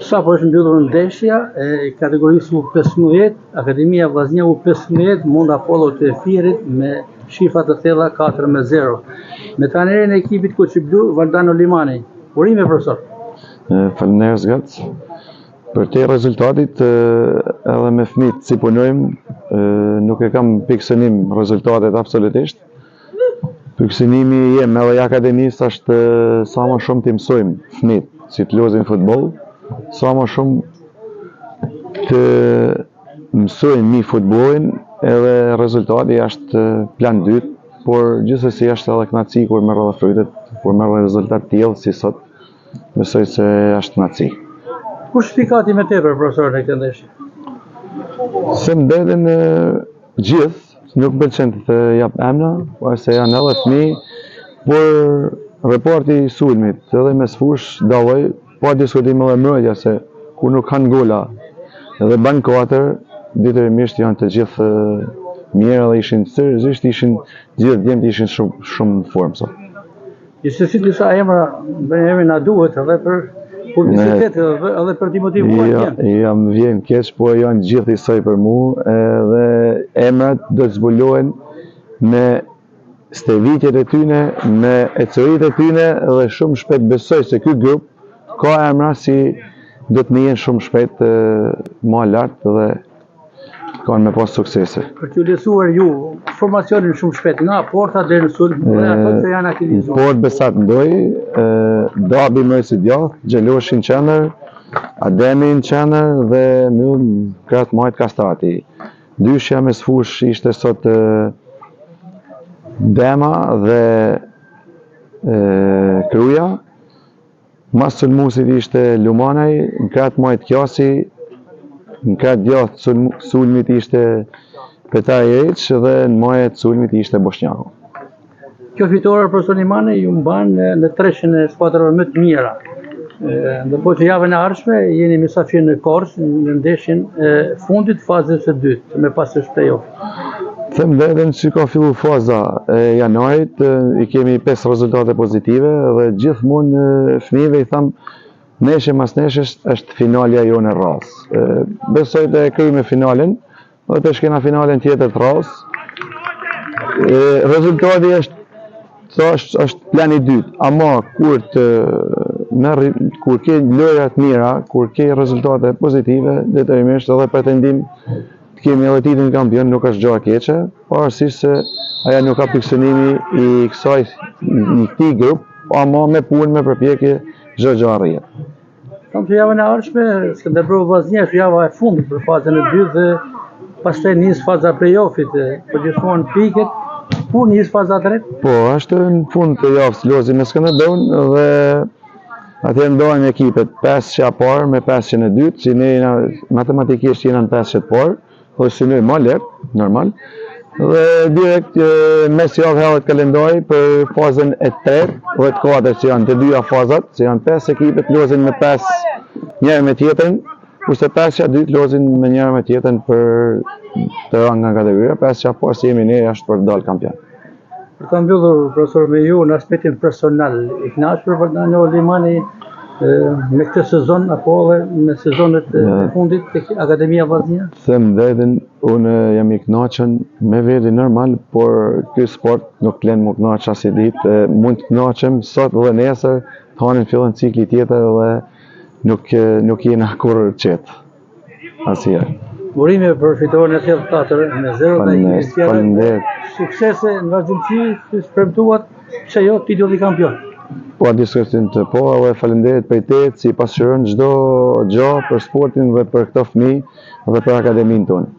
Sa po është mbyllur ndeshja e kategorisë U15, Akademia Vllaznia U15 mund Apollo të Firit me shifra të thella 4-0. Me trajnerin e ekipit Koçi Blu, Valdano Limani. Urime profesor. Faleminderit zgat. Për te rezultatit edhe me fëmijët si punojmë, nuk e kam pikësënim rezultatet absolutisht. Pikësënimi jem edhe i akademisë është sa më shumë të mësojmë fëmijët si të luajnë futboll, sa më shumë të mësojnë mi futbollin, edhe rezultati është plan dytë, por gjithsesi është edhe kënaqësi kur merr edhe frytet, kur merr rezultat të tillë si sot, besoj se është kënaqësi. Kush fikati me tepër profesor në këtë ndeshje? Se më mbeten gjithë, nuk pëlqen të jap emra, se janë edhe fëmijë, por reporti i sulmit edhe mes fush dalloj, pa diskutim edhe mbrojtja se ku nuk kanë gola edhe ban 4, detyrimisht janë të gjithë mirë dhe ishin seriozisht gjithë djemtë ishin shumë në formë sot. Gjithsesi disa emra na duhet edhe për publicitet edhe për t'i motivuar djemtë. Ja më vjen keq, po janë gjithë isoj për mua, edhe emrat do të zbulohen me stevitjet e tyne, me ecërit e tyne, dhe shumë shpejt besoj se ky grup ka emra si do të më jenë shumë shpejt më lart dhe kanë me pas suksese. Për t'ju lesuar ju formacionin shumë shpejt nga porta deri në sulm, ato që janë aktivizuar. Port Besat ndoj, Dabi më si djathtë, Xheloshi në qendër, Ademi në qendër dhe myll krahët majt Kastrati. Dyshja mes fush ishte sot Dema dhe Kruja. Mas sulmuesit ishte Lumanaj, në krahët majt Kjasi, në krahët djathtë sulmit ishte Petar Jeç dhe në majt sulmit ishte Boshnjaku. Kjo fitore profesor Limani ju mban në treshin e skuadrave më të mira. Ndërkohë që javën e ardhshme jeni mysafir në Korçë në ndeshjen e fundit fazës së dytë me pasë play-off. Them vetëm që ka fillu faza e janarit, i kemi 5 rezultate pozitive dhe gjithmonë fëmijëve i tham neshe mas neshesh është finalja jonë e rrallës. Besoj të kryejmë finalen dhe të shkena finalen tjetër të rrallës. Rezultati është plani dytë, ama kur ke lojra të mira, kur ke rezultate pozitive, detyrimisht edhe pretendim kemi edhe titullin kampion, nuk është gjë e keqe, pavarësisht se aja nuk ka pikësënimi i këtij grup, ama me punë, me përpjekje, çdo gjë arrihet. Kam që javën e ardhshme, Skënderbeu Vllaznia është java e fundit për fazën e dytë dhe pastaj nis faza play-offit, përgjithmonë piket, ku nis faza e tretë? Po, është në fund të javës luajmë me Skënderbeun dhe atëherë ndajmë ekipet 5 që parë me 5 që në dytë, që ne matematikisht jena në 5 që parë, dhe synojmë më lehtë, normal. Dhe direkt mes javë hellet kalendari për fazën e tretë dhe të katërt që janë të dyja fazat, që janë 5 ekipet luajnë me 5 njëri me tjetrën, kurse 5 që dytë luajnë me njëri me tjetrën për të rënë nga kategoria, 5 që parë si jemi ne është për dal kampion. Për ta mbyllur profesor me ju në aspektin personal, i kënaqur Valdano Limani me këtë sezon apo edhe me sezonet e fundit tek Akademia Vllaznia? Them vetën, unë jam i kënaqur me veti normal, por ky sport nuk lën më kënaq as i ditë, mund të kënaqem sot dhe nesër, tani fillon cikli tjetër dhe nuk jena kurrë qetë. Asnjëherë. Urime për fitoren e thellë 4 me 0. Faleminderit. Suksese në vazhdimsi, si premtuat, pse jo titulli kampion. Po diskutim të po, edhe faleminderit për te, si pasqyron çdo gjë për sportin dhe për këto fëmijë dhe për akademinë tonë.